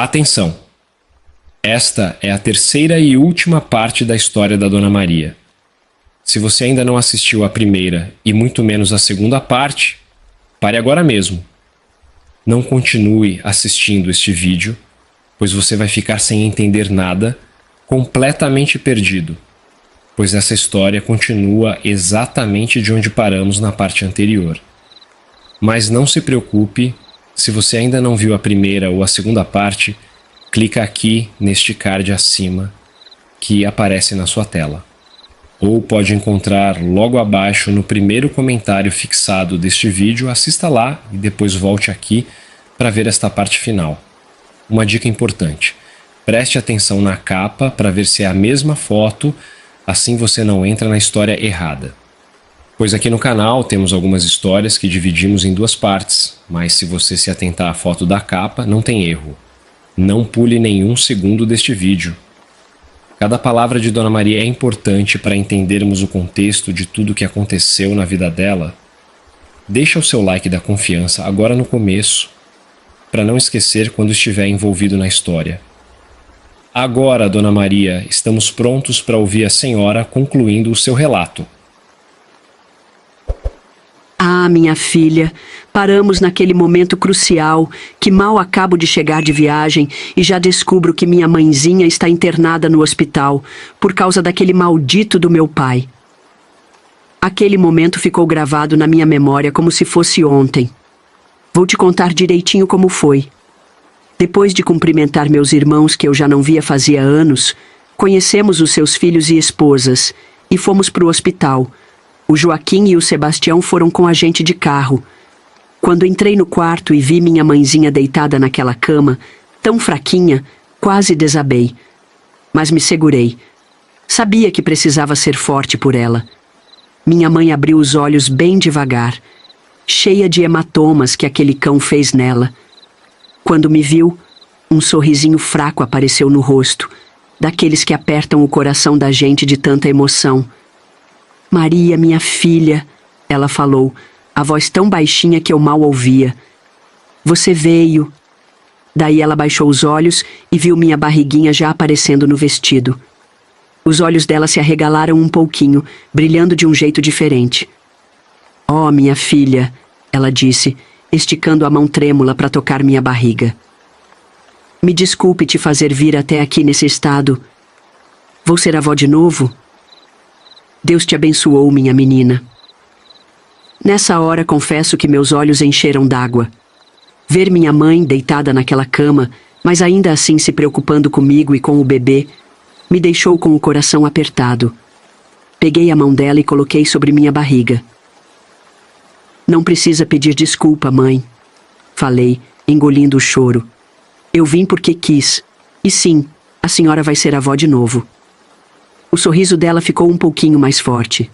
Atenção! Esta é a terceira e última parte da história da Dona Maria. Se você ainda não assistiu a primeira e muito menos a segunda parte, pare agora mesmo. Não continue assistindo este vídeo, pois você vai ficar sem entender nada, completamente perdido, pois essa história continua exatamente de onde paramos na parte anterior. Mas não se preocupe, se você ainda não viu a primeira ou a segunda parte, clica aqui neste card acima que aparece na sua tela. Ou pode encontrar logo abaixo no primeiro comentário fixado deste vídeo, assista lá e depois volte aqui para ver esta parte final. Uma dica importante, preste atenção na capa para ver se é a mesma foto, assim você não entra na história errada. Pois aqui no canal temos algumas histórias que dividimos em duas partes, mas se você se atentar à foto da capa, não tem erro. Não pule nenhum segundo deste vídeo. Cada palavra de Dona Maria é importante para entendermos o contexto de tudo o que aconteceu na vida dela. Deixa o seu like da confiança agora no começo, para não esquecer quando estiver envolvido na história. Agora, Dona Maria, estamos prontos para ouvir a senhora concluindo o seu relato. Ah, minha filha, paramos naquele momento crucial, que mal acabo de chegar de viagem e já descubro que minha mãezinha está internada no hospital, por causa daquele maldito do meu pai. Aquele momento ficou gravado na minha memória como se fosse ontem. Vou te contar direitinho como foi. Depois de cumprimentar meus irmãos que eu já não via fazia anos, conhecemos os seus filhos e esposas e fomos para o hospital. O Joaquim e o Sebastião foram com a gente de carro. Quando entrei no quarto e vi minha mãezinha deitada naquela cama, tão fraquinha, quase desabei. Mas me segurei. Sabia que precisava ser forte por ela. Minha mãe abriu os olhos bem devagar, cheia de hematomas que aquele cão fez nela. Quando me viu, um sorrisinho fraco apareceu no rosto, daqueles que apertam o coração da gente de tanta emoção. Maria, minha filha, ela falou, a voz tão baixinha que eu mal ouvia. Você veio. Daí ela baixou os olhos e viu minha barriguinha já aparecendo no vestido. Os olhos dela se arregalaram um pouquinho, brilhando de um jeito diferente. Oh, minha filha, ela disse, esticando a mão trêmula para tocar minha barriga. Me desculpe te fazer vir até aqui nesse estado. Vou ser avó de novo? Deus te abençoou, minha menina. Nessa hora, confesso que meus olhos encheram d'água. Ver minha mãe deitada naquela cama, mas ainda assim se preocupando comigo e com o bebê, me deixou com o coração apertado. Peguei a mão dela e coloquei sobre minha barriga. Não precisa pedir desculpa, mãe, falei, engolindo o choro. Eu vim porque quis. E sim, a senhora vai ser avó de novo. O sorriso dela ficou um pouquinho mais forte.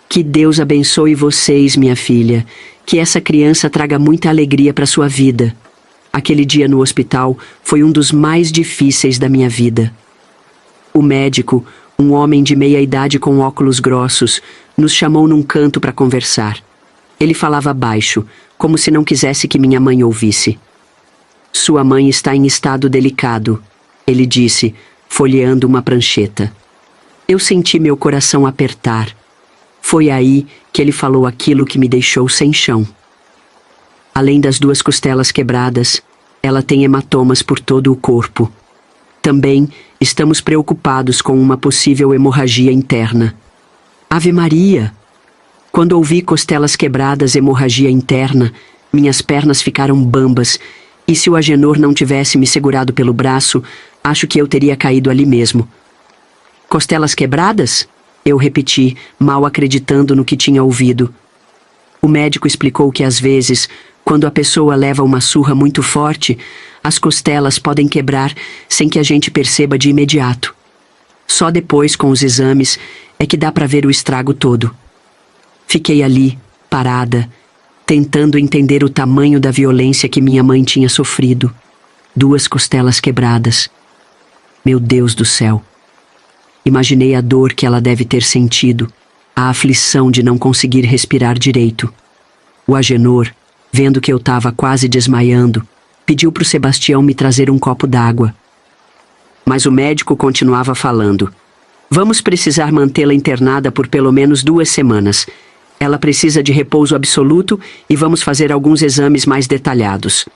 Que Deus abençoe vocês, minha filha. Que essa criança traga muita alegria para sua vida. Aquele dia no hospital foi um dos mais difíceis da minha vida. O médico, um homem de meia idade com óculos grossos, nos chamou num canto para conversar. Ele falava baixo, como se não quisesse que minha mãe ouvisse. Sua mãe está em estado delicado, ele disse, folheando uma prancheta. Eu senti meu coração apertar. Foi aí que ele falou aquilo que me deixou sem chão. Além das 2 costelas quebradas, ela tem hematomas por todo o corpo. Também estamos preocupados com uma possível hemorragia interna. Ave Maria! Quando ouvi costelas quebradas, hemorragia interna, minhas pernas ficaram bambas, e se o Agenor não tivesse me segurado pelo braço, acho que eu teria caído ali mesmo. Costelas quebradas? Eu repeti, mal acreditando no que tinha ouvido. O médico explicou que às vezes, quando a pessoa leva uma surra muito forte, as costelas podem quebrar sem que a gente perceba de imediato. Só depois, com os exames, é que dá para ver o estrago todo. Fiquei ali, parada, tentando entender o tamanho da violência que minha mãe tinha sofrido. 2 costelas quebradas. Meu Deus do céu! Imaginei a dor que ela deve ter sentido, a aflição de não conseguir respirar direito. O Agenor, vendo que eu estava quase desmaiando, pediu para o Sebastião me trazer um copo d'água. Mas o médico continuava falando. Vamos precisar mantê-la internada por pelo menos 2 semanas. Ela precisa de repouso absoluto e vamos fazer alguns exames mais detalhados.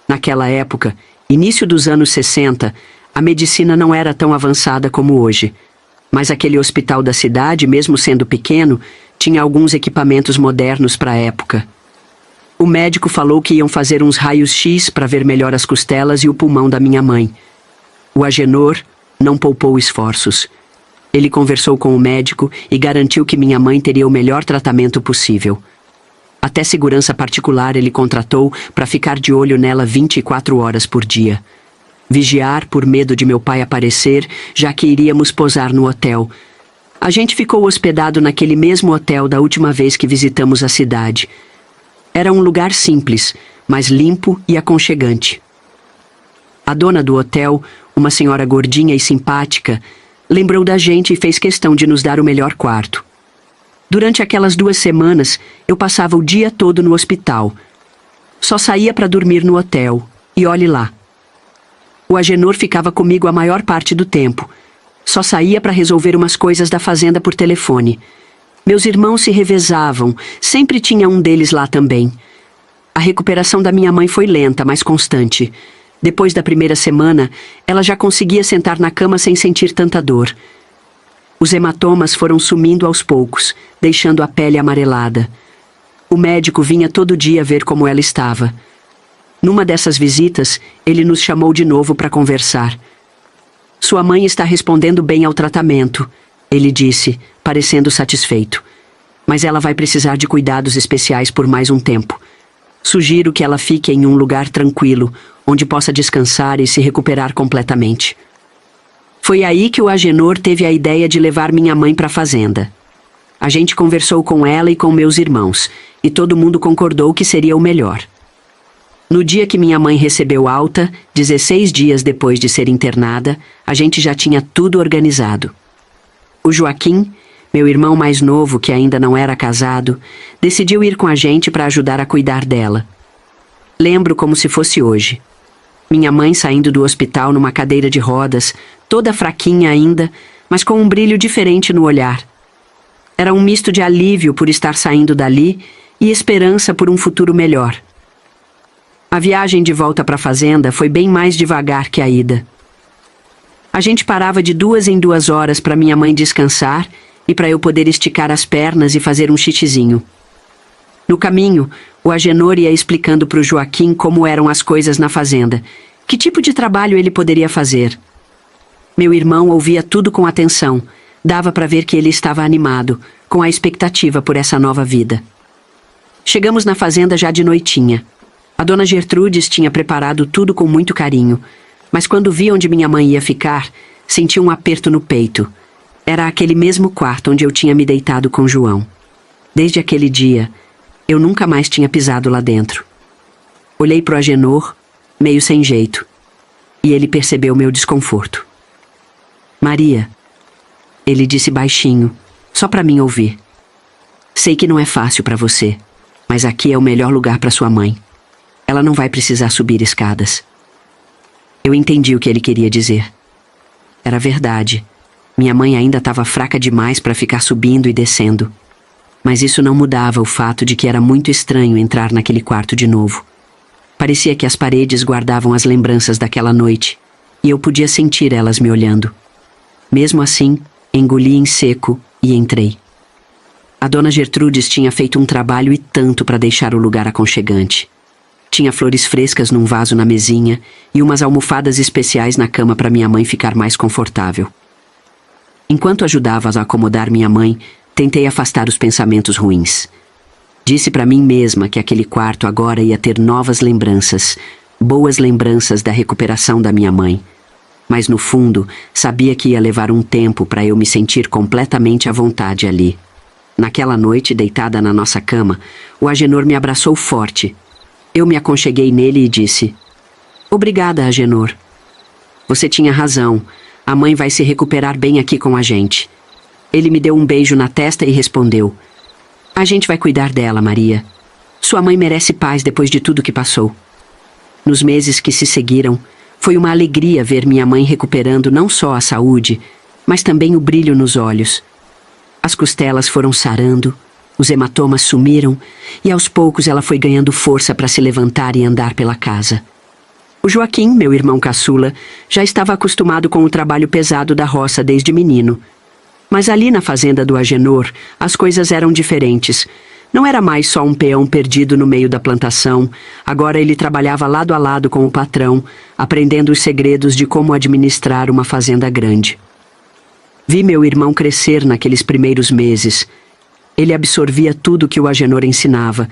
Naquela época, início dos anos 60, a medicina não era tão avançada como hoje. Mas aquele hospital da cidade, mesmo sendo pequeno, tinha alguns equipamentos modernos para a época. O médico falou que iam fazer uns raios-x para ver melhor as costelas e o pulmão da minha mãe. O Agenor não poupou esforços. Ele conversou com o médico e garantiu que minha mãe teria o melhor tratamento possível. Até segurança particular ele contratou para ficar de olho nela 24 horas por dia. Vigiar por medo de meu pai aparecer, já que iríamos posar no hotel. A gente ficou hospedado naquele mesmo hotel da última vez que visitamos a cidade. Era um lugar simples, mas limpo e aconchegante. A dona do hotel, uma senhora gordinha e simpática, lembrou da gente e fez questão de nos dar o melhor quarto. Durante aquelas 2 semanas, eu passava o dia todo no hospital. Só saía para dormir no hotel, e olhe lá. O Agenor ficava comigo a maior parte do tempo. Só saía para resolver umas coisas da fazenda por telefone. Meus irmãos se revezavam, sempre tinha um deles lá também. A recuperação da minha mãe foi lenta, mas constante. Depois da primeira semana, ela já conseguia sentar na cama sem sentir tanta dor. Os hematomas foram sumindo aos poucos, deixando a pele amarelada. O médico vinha todo dia ver como ela estava. Numa dessas visitas, ele nos chamou de novo para conversar. Sua mãe está respondendo bem ao tratamento, ele disse, parecendo satisfeito. Mas ela vai precisar de cuidados especiais por mais um tempo. Sugiro que ela fique em um lugar tranquilo, onde possa descansar e se recuperar completamente. Foi aí que o Agenor teve a ideia de levar minha mãe para a fazenda. A gente conversou com ela e com meus irmãos, e todo mundo concordou que seria o melhor. No dia que minha mãe recebeu alta, 16 dias depois de ser internada, a gente já tinha tudo organizado. O Joaquim, meu irmão mais novo, que ainda não era casado, decidiu ir com a gente para ajudar a cuidar dela. Lembro como se fosse hoje. Minha mãe saindo do hospital numa cadeira de rodas, toda fraquinha ainda, mas com um brilho diferente no olhar. Era um misto de alívio por estar saindo dali e esperança por um futuro melhor. A viagem de volta para a fazenda foi bem mais devagar que a ida. A gente parava de 2 em 2 horas para minha mãe descansar e para eu poder esticar as pernas e fazer um xixizinho. No caminho, o Agenor ia explicando para o Joaquim como eram as coisas na fazenda, que tipo de trabalho ele poderia fazer. Meu irmão ouvia tudo com atenção, dava para ver que ele estava animado, com a expectativa por essa nova vida. Chegamos na fazenda já de noitinha. A dona Gertrudes tinha preparado tudo com muito carinho, mas quando vi onde minha mãe ia ficar, senti um aperto no peito. Era aquele mesmo quarto onde eu tinha me deitado com João. Desde aquele dia, eu nunca mais tinha pisado lá dentro. Olhei para o Agenor, meio sem jeito, e ele percebeu meu desconforto. Maria, ele disse baixinho, só para mim ouvir. Sei que não é fácil para você, mas aqui é o melhor lugar para sua mãe. Ela não vai precisar subir escadas. Eu entendi o que ele queria dizer. Era verdade. Minha mãe ainda estava fraca demais para ficar subindo e descendo. Mas isso não mudava o fato de que era muito estranho entrar naquele quarto de novo. Parecia que as paredes guardavam as lembranças daquela noite, e eu podia sentir elas me olhando. Mesmo assim, engoli em seco e entrei. A dona Gertrudes tinha feito um trabalho e tanto para deixar o lugar aconchegante. Tinha flores frescas num vaso na mesinha e umas almofadas especiais na cama para minha mãe ficar mais confortável. Enquanto ajudava a acomodar minha mãe, tentei afastar os pensamentos ruins. Disse para mim mesma que aquele quarto agora ia ter novas lembranças, boas lembranças da recuperação da minha mãe. Mas no fundo, sabia que ia levar um tempo para eu me sentir completamente à vontade ali. Naquela noite, deitada na nossa cama, o Agenor me abraçou forte. Eu me aconcheguei nele e disse: "Obrigada, Agenor. Você tinha razão. A mãe vai se recuperar bem aqui com a gente." Ele me deu um beijo na testa e respondeu: "A gente vai cuidar dela, Maria. Sua mãe merece paz depois de tudo que passou." Nos meses que se seguiram, foi uma alegria ver minha mãe recuperando não só a saúde, mas também o brilho nos olhos. As costelas foram sarando, os hematomas sumiram e aos poucos ela foi ganhando força para se levantar e andar pela casa. O Joaquim, meu irmão caçula, já estava acostumado com o trabalho pesado da roça desde menino. Mas ali na fazenda do Agenor, as coisas eram diferentes. Não era mais só um peão perdido no meio da plantação. Agora ele trabalhava lado a lado com o patrão, aprendendo os segredos de como administrar uma fazenda grande. Vi meu irmão crescer naqueles primeiros meses. Ele absorvia tudo que o Agenor ensinava,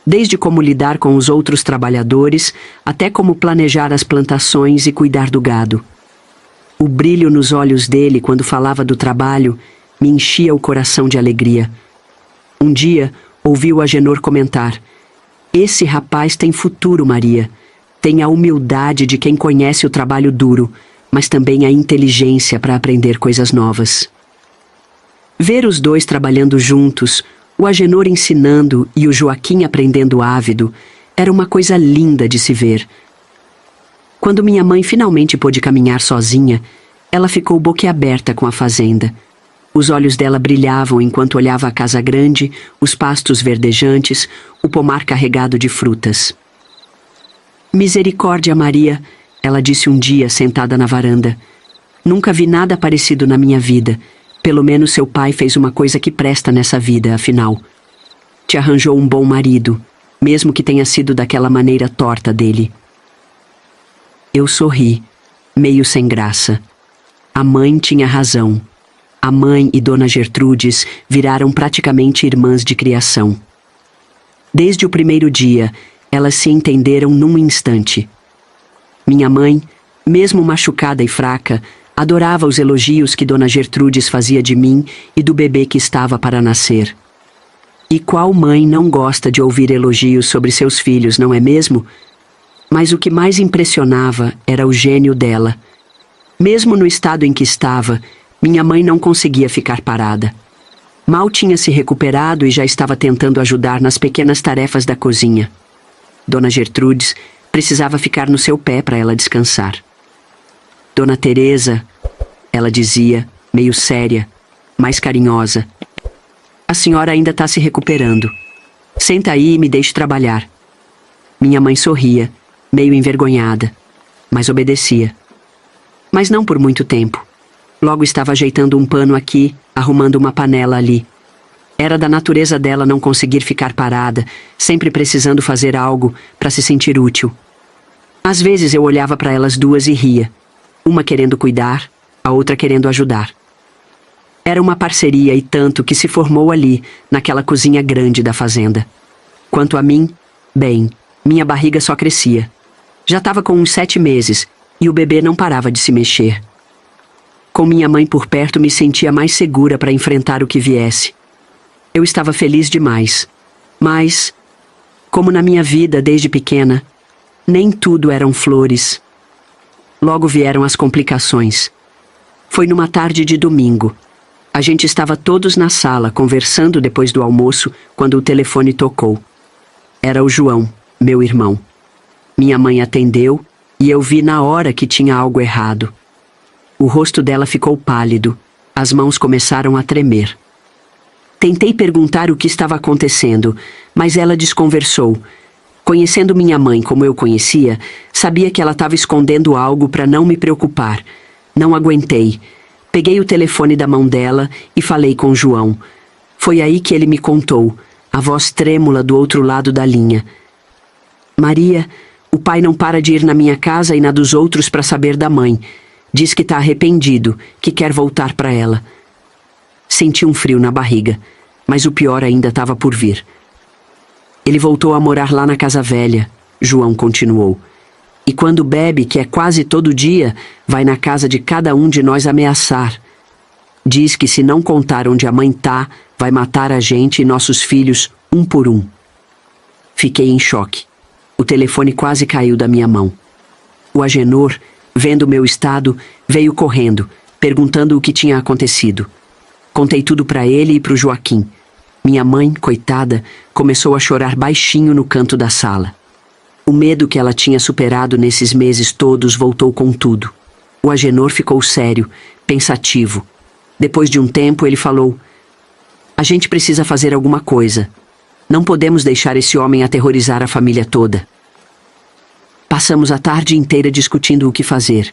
desde como lidar com os outros trabalhadores, até como planejar as plantações e cuidar do gado. O brilho nos olhos dele quando falava do trabalho me enchia o coração de alegria. Um dia, ouvi o Agenor comentar: "Esse rapaz tem futuro, Maria. Tem a humildade de quem conhece o trabalho duro, mas também a inteligência para aprender coisas novas." Ver os dois trabalhando juntos, o Agenor ensinando e o Joaquim aprendendo ávido, era uma coisa linda de se ver. Quando minha mãe finalmente pôde caminhar sozinha, ela ficou boquiaberta com a fazenda. Os olhos dela brilhavam enquanto olhava a casa grande, os pastos verdejantes, o pomar carregado de frutas. "Misericórdia, Maria", ela disse um dia sentada na varanda. "Nunca vi nada parecido na minha vida. Pelo menos seu pai fez uma coisa que presta nessa vida, afinal. Te arranjou um bom marido, mesmo que tenha sido daquela maneira torta dele." Eu sorri, meio sem graça. A mãe tinha razão. A mãe e Dona Gertrudes viraram praticamente irmãs de criação. Desde o primeiro dia, elas se entenderam num instante. Minha mãe, mesmo machucada e fraca, adorava os elogios que Dona Gertrudes fazia de mim e do bebê que estava para nascer. E qual mãe não gosta de ouvir elogios sobre seus filhos, não é mesmo? Mas o que mais impressionava era o gênio dela. Mesmo no estado em que estava, minha mãe não conseguia ficar parada. Mal tinha se recuperado e já estava tentando ajudar nas pequenas tarefas da cozinha. Dona Gertrudes precisava ficar no seu pé para ela descansar. "Dona Teresa", ela dizia, meio séria, mais carinhosa, "a senhora ainda está se recuperando. Senta aí e me deixe trabalhar." Minha mãe sorria, meio envergonhada, mas obedecia. Mas não por muito tempo. Logo estava ajeitando um pano aqui, arrumando uma panela ali. Era da natureza dela não conseguir ficar parada, sempre precisando fazer algo para se sentir útil. Às vezes eu olhava para elas duas e ria, uma querendo cuidar, a outra querendo ajudar. Era uma parceria e tanto que se formou ali, naquela cozinha grande da fazenda. Quanto a mim, bem, minha barriga só crescia. Já estava com uns 7 meses e o bebê não parava de se mexer. Com minha mãe por perto, me sentia mais segura para enfrentar o que viesse. Eu estava feliz demais. Mas, como na minha vida desde pequena, nem tudo eram flores. Logo vieram as complicações. Foi numa tarde de domingo. A gente estava todos na sala, conversando depois do almoço, quando o telefone tocou. Era o João, meu irmão. Minha mãe atendeu e eu vi na hora que tinha algo errado. O rosto dela ficou pálido, as mãos começaram a tremer. Tentei perguntar o que estava acontecendo, mas ela desconversou. Conhecendo minha mãe como eu conhecia, sabia que ela estava escondendo algo para não me preocupar. Não aguentei. Peguei o telefone da mão dela e falei com João. Foi aí que ele me contou, a voz trêmula do outro lado da linha. "Maria, o pai não para de ir na minha casa e na dos outros para saber da mãe. Diz que está arrependido, que quer voltar para ela." Senti um frio na barriga, mas o pior ainda estava por vir. "Ele voltou a morar lá na casa velha", João continuou. "E quando bebe, que é quase todo dia, vai na casa de cada um de nós ameaçar. Diz que se não contar onde a mãe tá, vai matar a gente e nossos filhos, um por um." Fiquei em choque. O telefone quase caiu da minha mão. O Agenor, vendo o meu estado, veio correndo, perguntando o que tinha acontecido. Contei tudo para ele e para o Joaquim. Minha mãe, coitada, começou a chorar baixinho no canto da sala. O medo que ela tinha superado nesses meses todos voltou com tudo. O Agenor ficou sério, pensativo. Depois de um tempo, ele falou: "A gente precisa fazer alguma coisa. Não podemos deixar esse homem aterrorizar a família toda." Passamos a tarde inteira discutindo o que fazer.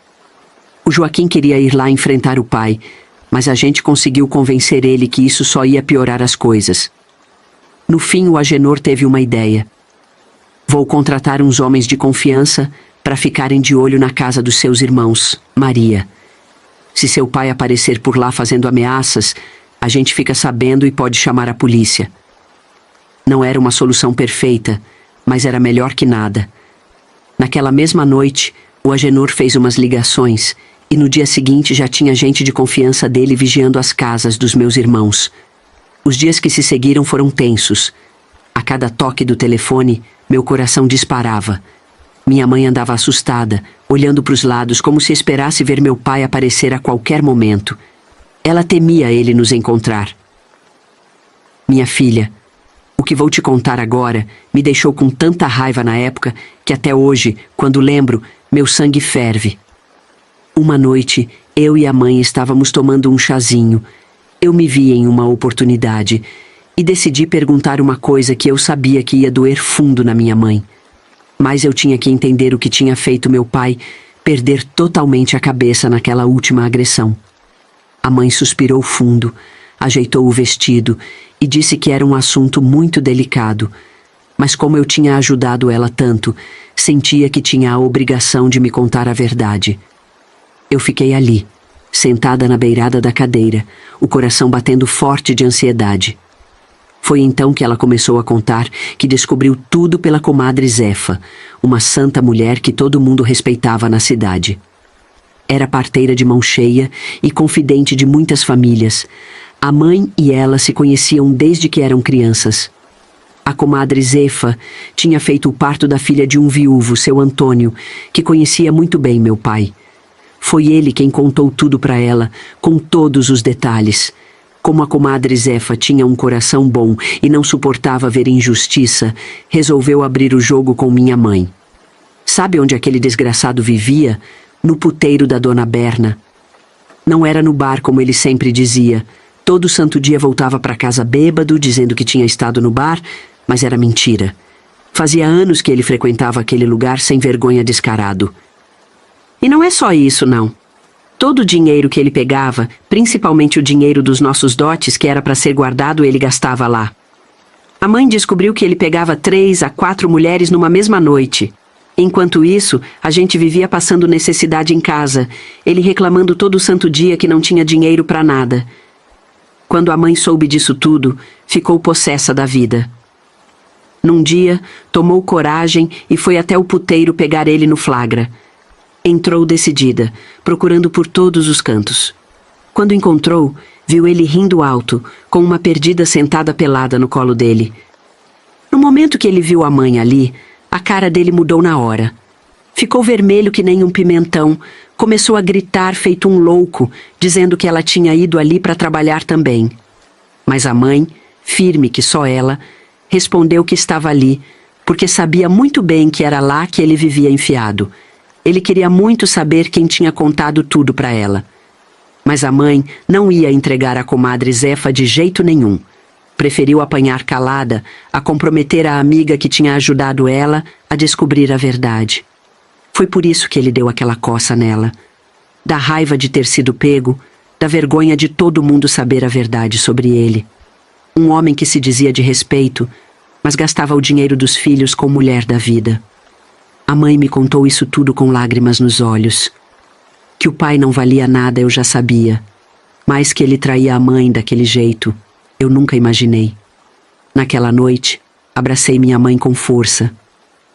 O Joaquim queria ir lá enfrentar o pai, mas a gente conseguiu convencer ele que isso só ia piorar as coisas. No fim, o Agenor teve uma ideia. "Vou contratar uns homens de confiança para ficarem de olho na casa dos seus irmãos, Maria. Se seu pai aparecer por lá fazendo ameaças, a gente fica sabendo e pode chamar a polícia." Não era uma solução perfeita, mas era melhor que nada. Naquela mesma noite, o Agenor fez umas ligações e no dia seguinte já tinha gente de confiança dele vigiando as casas dos meus irmãos. Os dias que se seguiram foram tensos. A cada toque do telefone, meu coração disparava. Minha mãe andava assustada, olhando para os lados como se esperasse ver meu pai aparecer a qualquer momento. Ela temia ele nos encontrar. "Minha filha, o que vou te contar agora me deixou com tanta raiva na época que até hoje, quando lembro, meu sangue ferve. Uma noite, eu e a mãe estávamos tomando um chazinho. Eu me vi em uma oportunidade e decidi perguntar uma coisa que eu sabia que ia doer fundo na minha mãe. Mas eu tinha que entender o que tinha feito meu pai perder totalmente a cabeça naquela última agressão." A mãe suspirou fundo, ajeitou o vestido e disse que era um assunto muito delicado. Mas como eu tinha ajudado ela tanto, sentia que tinha a obrigação de me contar a verdade. Eu fiquei ali, sentada na beirada da cadeira, o coração batendo forte de ansiedade. Foi então que ela começou a contar que descobriu tudo pela comadre Zefa, uma santa mulher que todo mundo respeitava na cidade. Era parteira de mão cheia e confidente de muitas famílias. A mãe e ela se conheciam desde que eram crianças. A comadre Zefa tinha feito o parto da filha de um viúvo, seu Antônio, que conhecia muito bem meu pai. Foi ele quem contou tudo para ela, com todos os detalhes. Como a comadre Zefa tinha um coração bom e não suportava ver injustiça, resolveu abrir o jogo com minha mãe. Sabe onde aquele desgraçado vivia? No puteiro da dona Berna. Não era no bar como ele sempre dizia. Todo santo dia voltava para casa bêbado, dizendo que tinha estado no bar, mas era mentira. Fazia anos que ele frequentava aquele lugar sem vergonha descarado. E não é só isso, não. Todo o dinheiro que ele pegava, principalmente o dinheiro dos nossos dotes, que era para ser guardado, ele gastava lá. A mãe descobriu que ele pegava 3 a 4 mulheres numa mesma noite. Enquanto isso, a gente vivia passando necessidade em casa, ele reclamando todo santo dia que não tinha dinheiro para nada. Quando a mãe soube disso tudo, ficou possessa da vida. Num dia, tomou coragem e foi até o puteiro pegar ele no flagra. Entrou decidida, procurando por todos os cantos. Quando encontrou, viu ele rindo alto, com uma perdida sentada pelada no colo dele. No momento que ele viu a mãe ali, a cara dele mudou na hora. Ficou vermelho que nem um pimentão, começou a gritar feito um louco, dizendo que ela tinha ido ali para trabalhar também. Mas a mãe, firme que só ela, respondeu que estava ali, porque sabia muito bem que era lá que ele vivia enfiado. Ele queria muito saber quem tinha contado tudo para ela. Mas a mãe não ia entregar a comadre Zefa de jeito nenhum. Preferiu apanhar calada a comprometer a amiga que tinha ajudado ela a descobrir a verdade. Foi por isso que ele deu aquela coça nela. Da raiva de ter sido pego, da vergonha de todo mundo saber a verdade sobre ele. Um homem que se dizia de respeito, mas gastava o dinheiro dos filhos com mulher da vida. A mãe me contou isso tudo com lágrimas nos olhos. Que o pai não valia nada eu já sabia, mas que ele traía a mãe daquele jeito, eu nunca imaginei. Naquela noite, abracei minha mãe com força.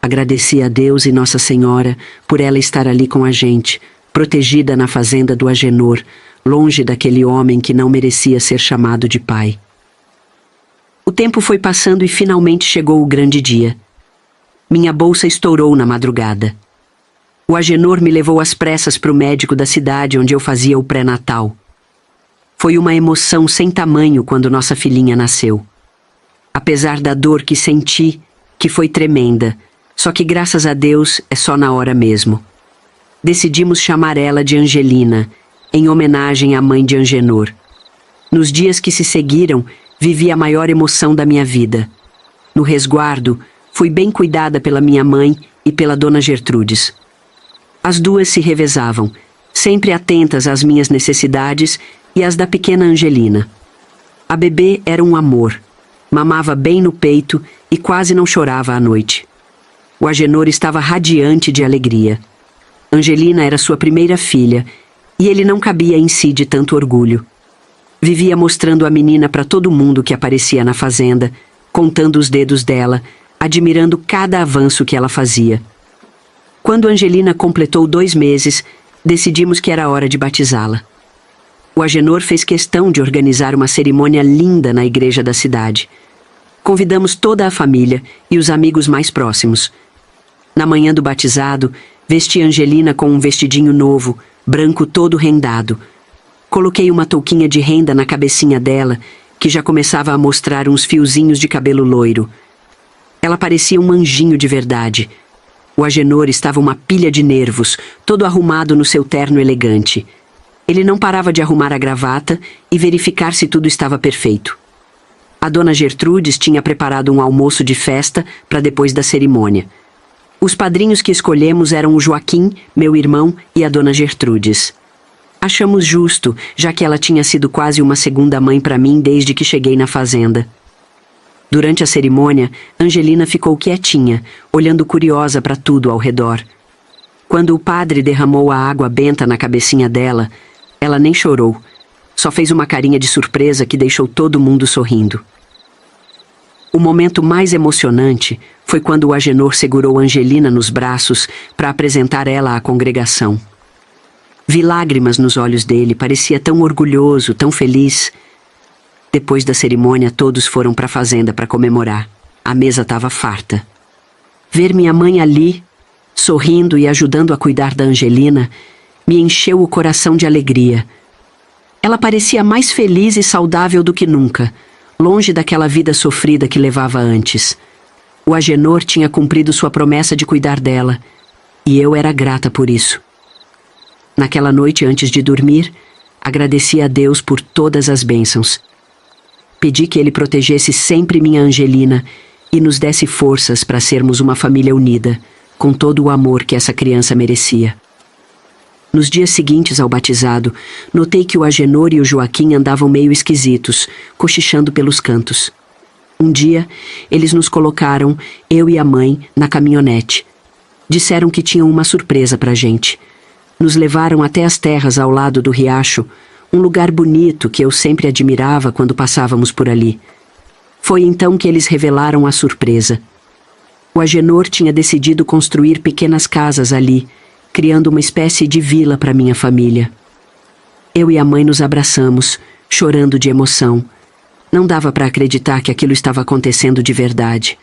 Agradeci a Deus e Nossa Senhora por ela estar ali com a gente, protegida na fazenda do Agenor, longe daquele homem que não merecia ser chamado de pai. O tempo foi passando e finalmente chegou o grande dia. Minha bolsa estourou na madrugada. O Agenor me levou às pressas para o médico da cidade onde eu fazia o pré-natal. Foi uma emoção sem tamanho quando nossa filhinha nasceu. Apesar da dor que senti, que foi tremenda, Só que graças a Deus é só na hora mesmo. Decidimos chamar ela de Angelina, em homenagem à mãe de Angenor. Nos dias que se seguiram, vivi a maior emoção da minha vida. No resguardo, fui bem cuidada pela minha mãe e pela dona Gertrudes. As duas se revezavam, sempre atentas às minhas necessidades e às da pequena Angelina. A bebê era um amor, mamava bem no peito e quase não chorava à noite. O Agenor estava radiante de alegria. Angelina era sua primeira filha e ele não cabia em si de tanto orgulho. Vivia mostrando a menina para todo mundo que aparecia na fazenda, contando os dedos dela, admirando cada avanço que ela fazia. Quando Angelina completou 2 meses, decidimos que era hora de batizá-la. O Agenor fez questão de organizar uma cerimônia linda na igreja da cidade. Convidamos toda a família e os amigos mais próximos. Na manhã do batizado, vesti Angelina com um vestidinho novo, branco todo rendado. Coloquei uma touquinha de renda na cabecinha dela, que já começava a mostrar uns fiozinhos de cabelo loiro. Ela parecia um anjinho de verdade. O Agenor estava uma pilha de nervos, todo arrumado no seu terno elegante. Ele não parava de arrumar a gravata e verificar se tudo estava perfeito. A dona Gertrudes tinha preparado um almoço de festa para depois da cerimônia. Os padrinhos que escolhemos eram o Joaquim, meu irmão, e a dona Gertrudes. Achamos justo, já que ela tinha sido quase uma segunda mãe para mim desde que cheguei na fazenda. Durante a cerimônia, Angelina ficou quietinha, olhando curiosa para tudo ao redor. Quando o padre derramou a água benta na cabecinha dela, ela nem chorou, só fez uma carinha de surpresa que deixou todo mundo sorrindo. O momento mais emocionante foi quando o Agenor segurou Angelina nos braços para apresentar ela à congregação. Vi lágrimas nos olhos dele, parecia tão orgulhoso, tão feliz. Depois da cerimônia, todos foram para a fazenda para comemorar. A mesa estava farta. Ver minha mãe ali, sorrindo e ajudando a cuidar da Angelina, me encheu o coração de alegria. Ela parecia mais feliz e saudável do que nunca, longe daquela vida sofrida que levava antes. O Agenor tinha cumprido sua promessa de cuidar dela, e eu era grata por isso. Naquela noite, antes de dormir, agradeci a Deus por todas as bênçãos. Pedi que Ele protegesse sempre minha Angelina e nos desse forças para sermos uma família unida, com todo o amor que essa criança merecia. Nos dias seguintes ao batizado, notei que o Agenor e o Joaquim andavam meio esquisitos, cochichando pelos cantos. Um dia, eles nos colocaram, eu e a mãe, na caminhonete. Disseram que tinham uma surpresa pra gente. Nos levaram até as terras ao lado do riacho, um lugar bonito que eu sempre admirava quando passávamos por ali. Foi então que eles revelaram a surpresa. O Agenor tinha decidido construir pequenas casas ali, criando uma espécie de vila para minha família. Eu e a mãe nos abraçamos, chorando de emoção. Não dava para acreditar que aquilo estava acontecendo de verdade.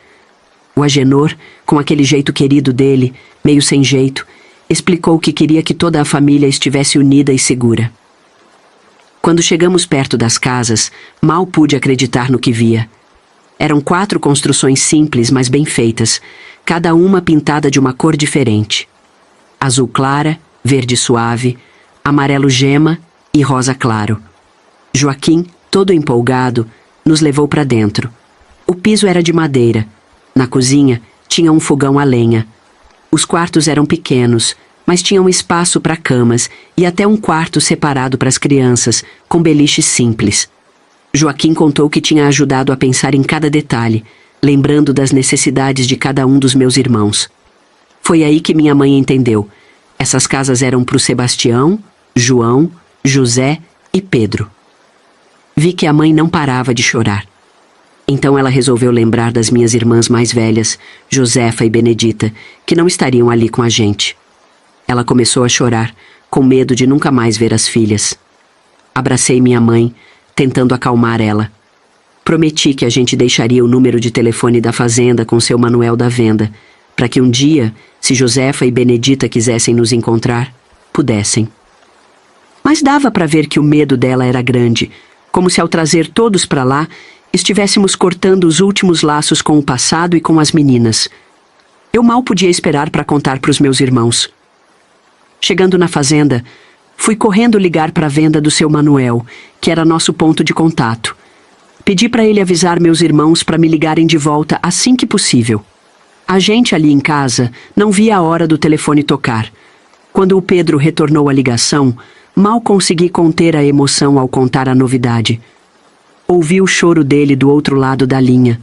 O Agenor, com aquele jeito querido dele, meio sem jeito, explicou que queria que toda a família estivesse unida e segura. Quando chegamos perto das casas, mal pude acreditar no que via. Eram 4 construções simples, mas bem feitas, cada uma pintada de uma cor diferente. Azul clara, verde suave, amarelo gema e rosa claro. Joaquim, todo empolgado, nos levou para dentro. O piso era de madeira. Na cozinha, tinha um fogão a lenha. Os quartos eram pequenos, mas tinham espaço para camas e até um quarto separado para as crianças, com beliches simples. Joaquim contou que tinha ajudado a pensar em cada detalhe, lembrando das necessidades de cada um dos meus irmãos. Foi aí que minha mãe entendeu. Essas casas eram para o Sebastião, João, José e Pedro. Vi que a mãe não parava de chorar. Então ela resolveu lembrar das minhas irmãs mais velhas, Josefa e Benedita, que não estariam ali com a gente. Ela começou a chorar, com medo de nunca mais ver as filhas. Abracei minha mãe, tentando acalmar ela. Prometi que a gente deixaria o número de telefone da fazenda com seu manual da venda, para que um dia, se Josefa e Benedita quisessem nos encontrar, pudessem. Mas dava para ver que o medo dela era grande, como se ao trazer todos para lá, estivéssemos cortando os últimos laços com o passado e com as meninas. Eu mal podia esperar para contar para os meus irmãos. Chegando na fazenda, fui correndo ligar para a venda do seu Manuel, que era nosso ponto de contato. Pedi para ele avisar meus irmãos para me ligarem de volta assim que possível. A gente ali em casa não via a hora do telefone tocar. Quando o Pedro retornou a ligação, mal consegui conter a emoção ao contar a novidade. Ouvi o choro dele do outro lado da linha.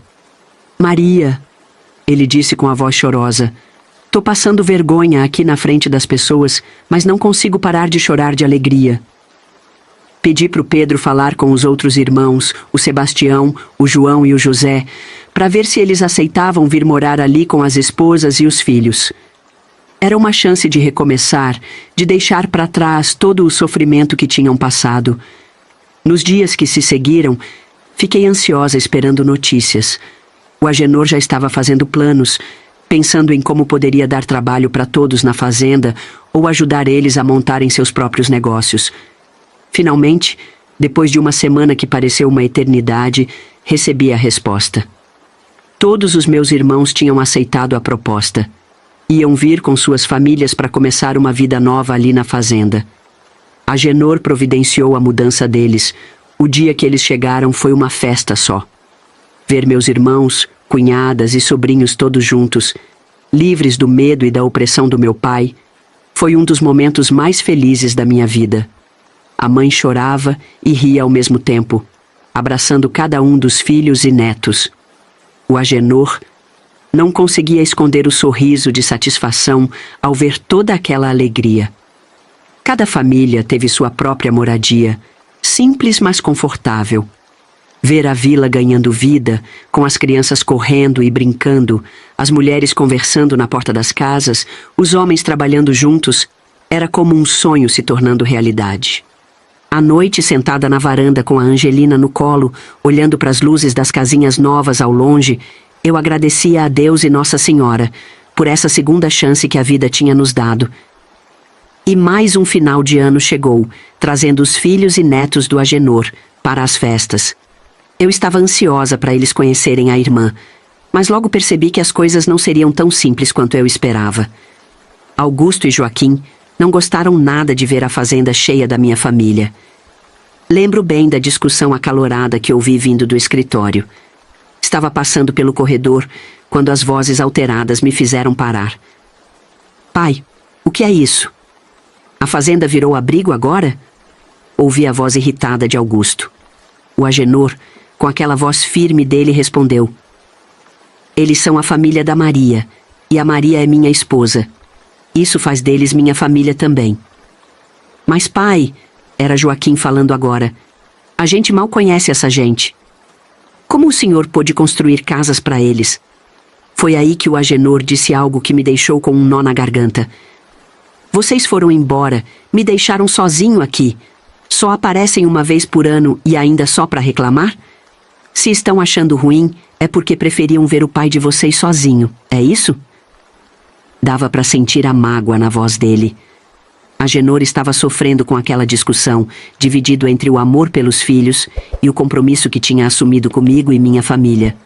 Maria, ele disse com a voz chorosa, tô passando vergonha aqui na frente das pessoas, mas não consigo parar de chorar de alegria. Pedi para o Pedro falar com os outros irmãos, o Sebastião, o João e o José, para ver se eles aceitavam vir morar ali com as esposas e os filhos. Era uma chance de recomeçar, de deixar para trás todo o sofrimento que tinham passado. Nos dias que se seguiram, fiquei ansiosa esperando notícias. O Agenor já estava fazendo planos, pensando em como poderia dar trabalho para todos na fazenda ou ajudar eles a montarem seus próprios negócios. Finalmente, depois de uma semana que pareceu uma eternidade, recebi a resposta. Todos os meus irmãos tinham aceitado a proposta. Iam vir com suas famílias para começar uma vida nova ali na fazenda. Agenor providenciou a mudança deles. O dia que eles chegaram foi uma festa só. Ver meus irmãos, cunhadas e sobrinhos todos juntos, livres do medo e da opressão do meu pai, foi um dos momentos mais felizes da minha vida. A mãe chorava e ria ao mesmo tempo, abraçando cada um dos filhos e netos. O Agenor não conseguia esconder o sorriso de satisfação ao ver toda aquela alegria. Cada família teve sua própria moradia, simples mas confortável. Ver a vila ganhando vida, com as crianças correndo e brincando, as mulheres conversando na porta das casas, os homens trabalhando juntos, era como um sonho se tornando realidade. À noite, sentada na varanda com a Angelina no colo, olhando para as luzes das casinhas novas ao longe, eu agradecia a Deus e Nossa Senhora por essa segunda chance que a vida tinha nos dado. E mais um final de ano chegou, trazendo os filhos e netos do Agenor para as festas. Eu estava ansiosa para eles conhecerem a irmã, mas logo percebi que as coisas não seriam tão simples quanto eu esperava. Augusto e Joaquim não gostaram nada de ver a fazenda cheia da minha família. Lembro bem da discussão acalorada que ouvi vindo do escritório. Estava passando pelo corredor quando as vozes alteradas me fizeram parar. Pai, o que é isso? A fazenda virou abrigo agora? Ouvi a voz irritada de Augusto. O Agenor, com aquela voz firme dele, respondeu: eles são a família da Maria, e a Maria é minha esposa. Isso faz deles minha família também. Mas pai, era Joaquim falando agora, a gente mal conhece essa gente. Como o senhor pôde construir casas para eles? Foi aí que o Agenor disse algo que me deixou com um nó na garganta. Vocês foram embora, me deixaram sozinho aqui. Só aparecem uma vez por ano e ainda só para reclamar? Se estão achando ruim, é porque preferiam ver o pai de vocês sozinho, é isso? Dava para sentir a mágoa na voz dele. Agenor estava sofrendo com aquela discussão, dividido entre o amor pelos filhos e o compromisso que tinha assumido comigo e minha família.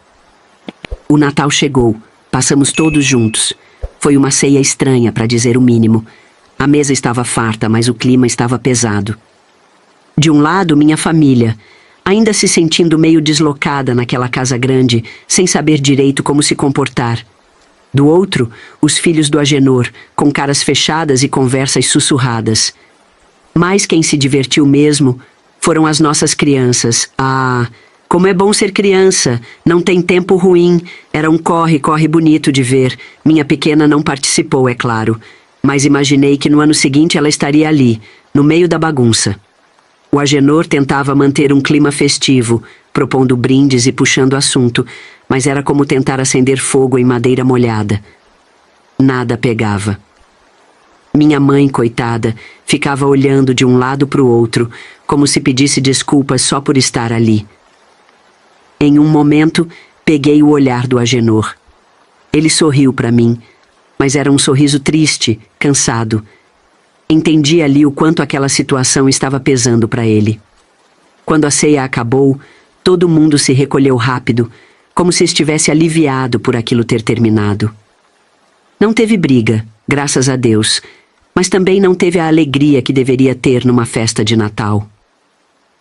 O Natal chegou, passamos todos juntos. Foi uma ceia estranha, para dizer o mínimo. A mesa estava farta, mas o clima estava pesado. De um lado, minha família, ainda se sentindo meio deslocada naquela casa grande, sem saber direito como se comportar. Do outro, os filhos do Agenor, com caras fechadas e conversas sussurradas. Mas quem se divertiu mesmo foram as nossas crianças. Ah, como é bom ser criança! Não tem tempo ruim. Era um corre-corre bonito de ver. Minha pequena não participou, é claro. Mas imaginei que no ano seguinte ela estaria ali, no meio da bagunça. O Agenor tentava manter um clima festivo, propondo brindes e puxando assunto, mas era como tentar acender fogo em madeira molhada. Nada pegava. Minha mãe, coitada, ficava olhando de um lado para o outro, como se pedisse desculpas só por estar ali. Em um momento, peguei o olhar do Agenor. Ele sorriu para mim, mas era um sorriso triste, cansado. Entendi ali o quanto aquela situação estava pesando para ele. Quando a ceia acabou, todo mundo se recolheu rápido, como se estivesse aliviado por aquilo ter terminado. Não teve briga, graças a Deus, mas também não teve a alegria que deveria ter numa festa de Natal.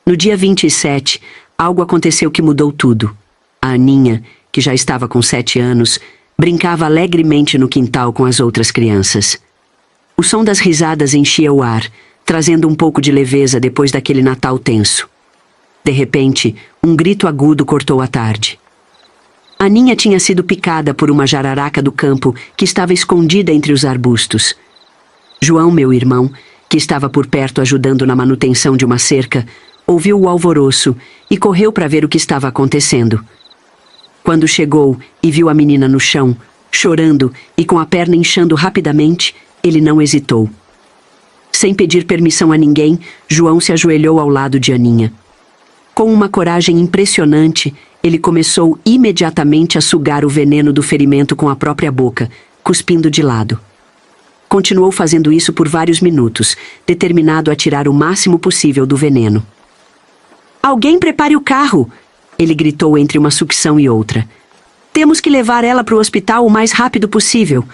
No dia 27, algo aconteceu que mudou tudo. A Aninha, que já estava com 7 anos, brincava alegremente no quintal com as outras crianças. O som das risadas enchia o ar, trazendo um pouco de leveza depois daquele Natal tenso. De repente, um grito agudo cortou a tarde. Aninha tinha sido picada por uma jararaca do campo que estava escondida entre os arbustos. João, meu irmão, que estava por perto ajudando na manutenção de uma cerca, ouviu o alvoroço e correu para ver o que estava acontecendo. Quando chegou e viu a menina no chão, chorando e com a perna inchando rapidamente, ele não hesitou. Sem pedir permissão a ninguém, João se ajoelhou ao lado de Aninha. Com uma coragem impressionante, ele começou imediatamente a sugar o veneno do ferimento com a própria boca, cuspindo de lado. Continuou fazendo isso por vários minutos, determinado a tirar o máximo possível do veneno. "Alguém prepare o carro!" ele gritou entre uma sucção e outra. "Temos que levar ela para o hospital o mais rápido possível."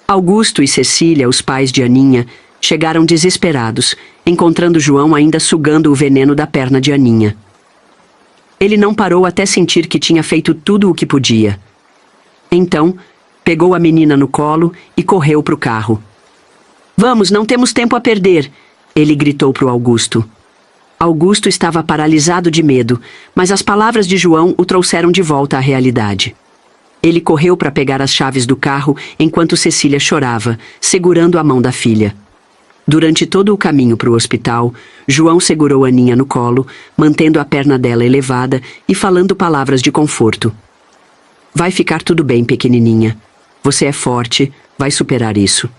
Augusto e Cecília, os pais de Aninha, chegaram desesperados, encontrando João ainda sugando o veneno da perna de Aninha. Ele não parou até sentir que tinha feito tudo o que podia. Então, pegou a menina no colo e correu para o carro. "Vamos, não temos tempo a perder!" ele gritou para o Augusto. Augusto estava paralisado de medo, mas as palavras de João o trouxeram de volta à realidade. Ele correu para pegar as chaves do carro enquanto Cecília chorava, segurando a mão da filha. Durante todo o caminho para o hospital, João segurou Aninha no colo, mantendo a perna dela elevada e falando palavras de conforto. "Vai ficar tudo bem, pequenininha. Você é forte, vai superar isso."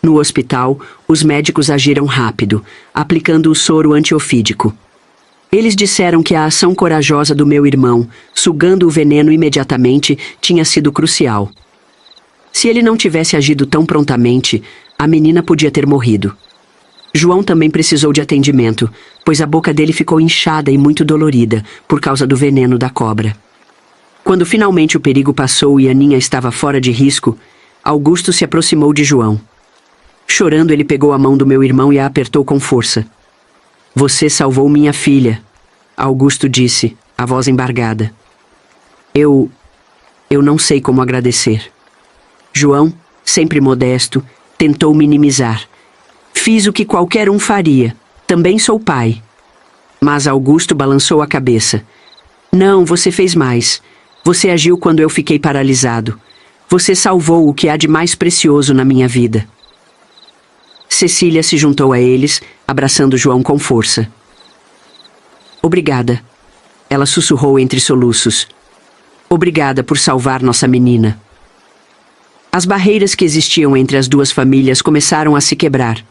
No hospital, os médicos agiram rápido, aplicando o soro antiofídico. Eles disseram que a ação corajosa do meu irmão, sugando o veneno imediatamente, tinha sido crucial. Se ele não tivesse agido tão prontamente, a menina podia ter morrido. João também precisou de atendimento, pois a boca dele ficou inchada e muito dolorida por causa do veneno da cobra. Quando finalmente o perigo passou e Aninha estava fora de risco, Augusto se aproximou de João. Chorando, ele pegou a mão do meu irmão e a apertou com força. "Você salvou minha filha", Augusto disse, a voz embargada. Eu não sei como agradecer." João, sempre modesto, tentou minimizar. "Fiz o que qualquer um faria. Também sou pai." Mas Augusto balançou a cabeça. "Não, você fez mais. Você agiu quando eu fiquei paralisado. Você salvou o que há de mais precioso na minha vida." Cecília se juntou a eles, abraçando João com força. "Obrigada", ela sussurrou entre soluços. "Obrigada por salvar nossa menina." As barreiras que existiam entre as duas famílias começaram a se quebrar.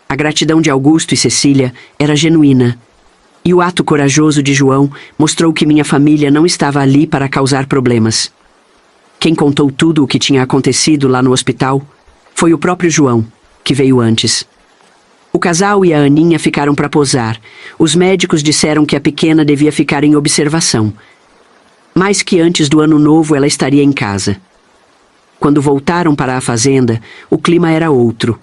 A gratidão de Augusto e Cecília era genuína, e o ato corajoso de João mostrou que minha família não estava ali para causar problemas. Quem contou tudo o que tinha acontecido lá no hospital foi o próprio João, que veio antes. O casal e a Aninha ficaram para posar. Os médicos disseram que a pequena devia ficar em observação, mas que antes do ano novo ela estaria em casa. Quando voltaram para a fazenda, o clima era outro.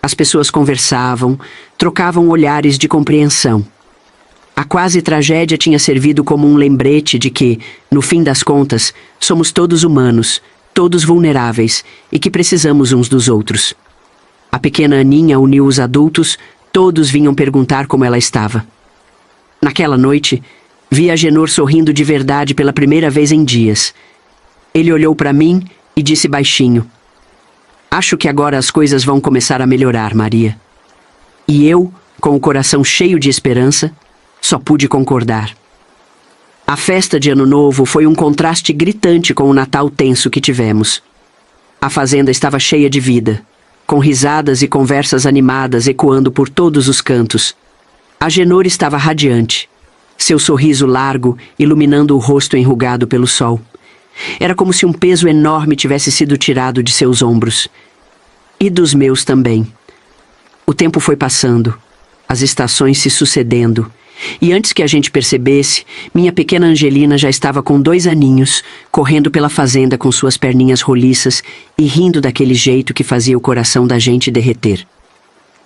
As pessoas conversavam, trocavam olhares de compreensão. A quase tragédia tinha servido como um lembrete de que, no fim das contas, somos todos humanos, todos vulneráveis e que precisamos uns dos outros. A pequena Aninha uniu os adultos, todos vinham perguntar como ela estava. Naquela noite, vi Agenor sorrindo de verdade pela primeira vez em dias. Ele olhou para mim e disse baixinho: "Acho que agora as coisas vão começar a melhorar, Maria." E eu, com o coração cheio de esperança, só pude concordar. A festa de Ano Novo foi um contraste gritante com o Natal tenso que tivemos. A fazenda estava cheia de vida, com risadas e conversas animadas ecoando por todos os cantos. Agenor estava radiante, seu sorriso largo iluminando o rosto enrugado pelo sol. Era como se um peso enorme tivesse sido tirado de seus ombros. E dos meus também. O tempo foi passando, as estações se sucedendo, E antes que a gente percebesse, minha pequena Angelina já estava com 2 aninhos, correndo pela fazenda com suas perninhas roliças e rindo daquele jeito que fazia o coração da gente derreter.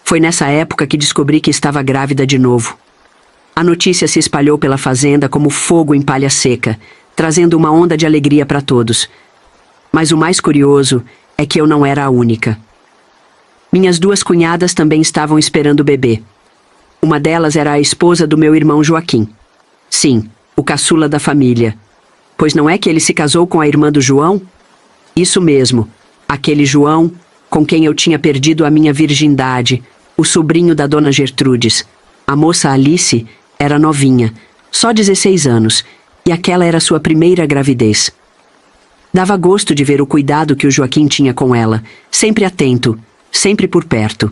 Foi nessa época que descobri que estava grávida de novo. A notícia se espalhou pela fazenda como fogo em palha seca, trazendo uma onda de alegria para todos. Mas o mais curioso é que eu não era a única. Minhas 2 cunhadas também estavam esperando o bebê. Uma delas era a esposa do meu irmão Joaquim. Sim, o caçula da família. Pois não é que ele se casou com a irmã do João? Isso mesmo, aquele João com quem eu tinha perdido a minha virgindade, o sobrinho da dona Gertrudes. A moça Alice era novinha, só 16 anos, e aquela era sua primeira gravidez. Dava gosto de ver o cuidado que o Joaquim tinha com ela, sempre atento, sempre por perto.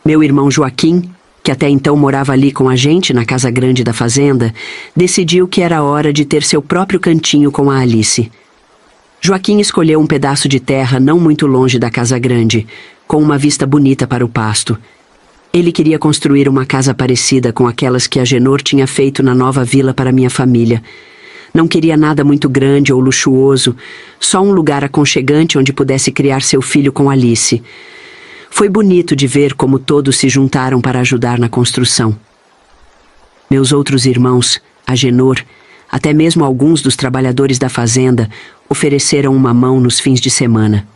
Meu irmão Joaquim, que até então morava ali com a gente na casa grande da fazenda, decidiu que era hora de ter seu próprio cantinho com a Alice. Joaquim escolheu um pedaço de terra não muito longe da casa grande, com uma vista bonita para o pasto. Ele queria construir uma casa parecida com aquelas que Agenor tinha feito na nova vila para minha família. Não queria nada muito grande ou luxuoso, só um lugar aconchegante onde pudesse criar seu filho com Alice. Foi bonito de ver como todos se juntaram para ajudar na construção. Meus outros irmãos, Agenor, até mesmo alguns dos trabalhadores da fazenda, ofereceram uma mão nos fins de semana.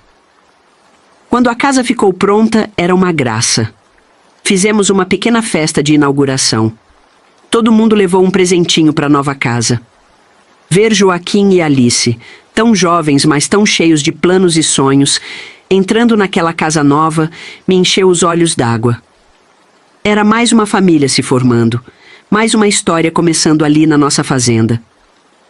Quando a casa ficou pronta, era uma graça. Fizemos uma pequena festa de inauguração. Todo mundo levou um presentinho para a nova casa. Ver Joaquim e Alice, tão jovens, mas tão cheios de planos e sonhos, entrando naquela casa nova, me encheu os olhos d'água. Era mais uma família se formando, mais uma história começando ali na nossa fazenda.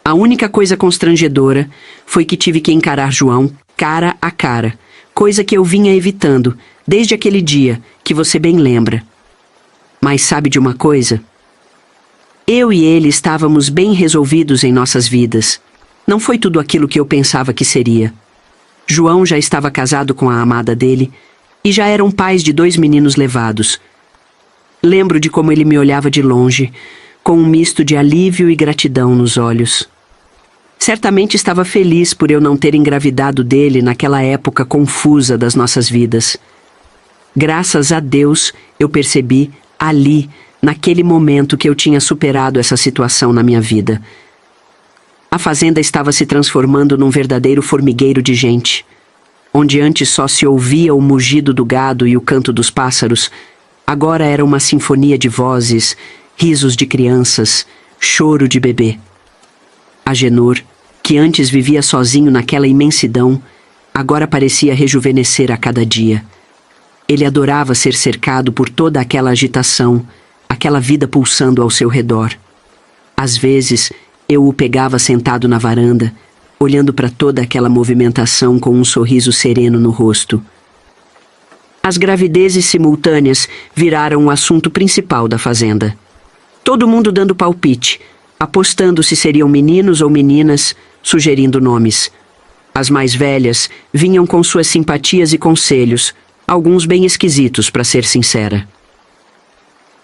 A única coisa constrangedora foi que tive que encarar João cara a cara, coisa que eu vinha evitando desde aquele dia, que você bem lembra. Mas sabe de uma coisa? Eu e ele estávamos bem resolvidos em nossas vidas. Não foi tudo aquilo que eu pensava que seria. João já estava casado com a amada dele e já eram pais de 2 meninos levados. Lembro de como ele me olhava de longe, com um misto de alívio e gratidão nos olhos. Certamente estava feliz por eu não ter engravidado dele naquela época confusa das nossas vidas. Graças a Deus, eu percebi, ali, naquele momento, que eu tinha superado essa situação na minha vida. A fazenda estava se transformando num verdadeiro formigueiro de gente. Onde antes só se ouvia o mugido do gado e o canto dos pássaros, agora era uma sinfonia de vozes, risos de crianças, choro de bebê. Agenor, que antes vivia sozinho naquela imensidão, agora parecia rejuvenescer a cada dia. Ele adorava ser cercado por toda aquela agitação, aquela vida pulsando ao seu redor. Às vezes, eu o pegava sentado na varanda, olhando para toda aquela movimentação com um sorriso sereno no rosto. As gravidezes simultâneas viraram o assunto principal da fazenda. Todo mundo dando palpite, apostando se seriam meninos ou meninas, sugerindo nomes. As mais velhas vinham com suas simpatias e conselhos, alguns bem esquisitos, para ser sincera.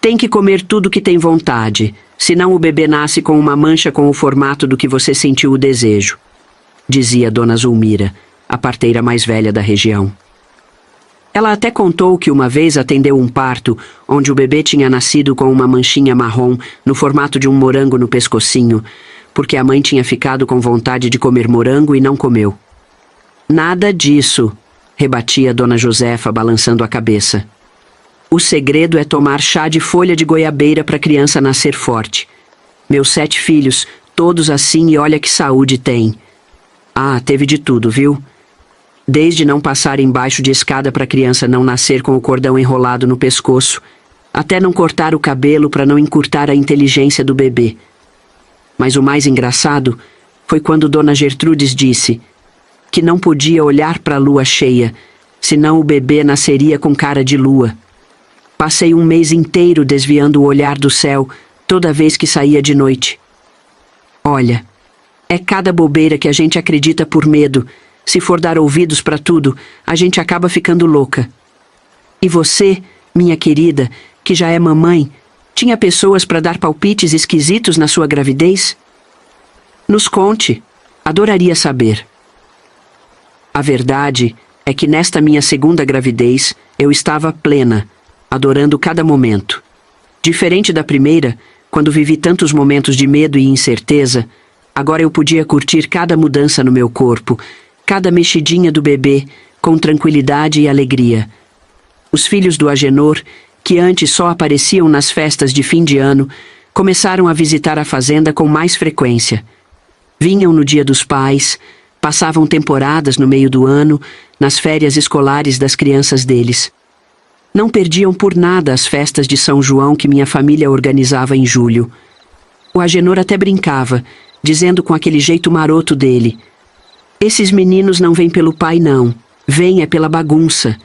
Tem que comer tudo que tem vontade, senão o bebê nasce com uma mancha com o formato do que você sentiu o desejo, dizia Dona Zulmira, a parteira mais velha da região. Ela até contou que uma vez atendeu um parto onde o bebê tinha nascido com uma manchinha marrom no formato de um morango no pescocinho, porque a mãe tinha ficado com vontade de comer morango e não comeu. Nada disso, rebatia Dona Josefa, balançando a cabeça. O segredo é tomar chá de folha de goiabeira para a criança nascer forte. Meus 7 filhos, todos assim, e olha que saúde tem. Ah, teve de tudo, viu? Desde não passar embaixo de escada para a criança não nascer com o cordão enrolado no pescoço, até não cortar o cabelo para não encurtar a inteligência do bebê. Mas o mais engraçado foi quando Dona Gertrudes disse que não podia olhar para a lua cheia, senão o bebê nasceria com cara de lua. Passei um mês inteiro desviando o olhar do céu toda vez que saía de noite. Olha, é cada bobeira que a gente acredita por medo. Se for dar ouvidos para tudo, a gente acaba ficando louca. E você, minha querida, que já é mamãe, Tinha pessoas para dar palpites esquisitos na sua gravidez? Nos conte. Adoraria saber. A verdade é que nesta minha segunda gravidez eu estava plena, adorando cada momento. Diferente da primeira, quando vivi tantos momentos de medo e incerteza, agora eu podia curtir cada mudança no meu corpo, cada mexidinha do bebê, com tranquilidade e alegria. Os filhos do Agenor, que antes só apareciam nas festas de fim de ano, começaram a visitar a fazenda com mais frequência. Vinham no Dia dos Pais, passavam temporadas no meio do ano, nas férias escolares das crianças deles. Não perdiam por nada as festas de São João que minha família organizava em julho. O Agenor até brincava, dizendo com aquele jeito maroto dele: "Esses meninos não vêm pelo pai, não. Vêm é pela bagunça."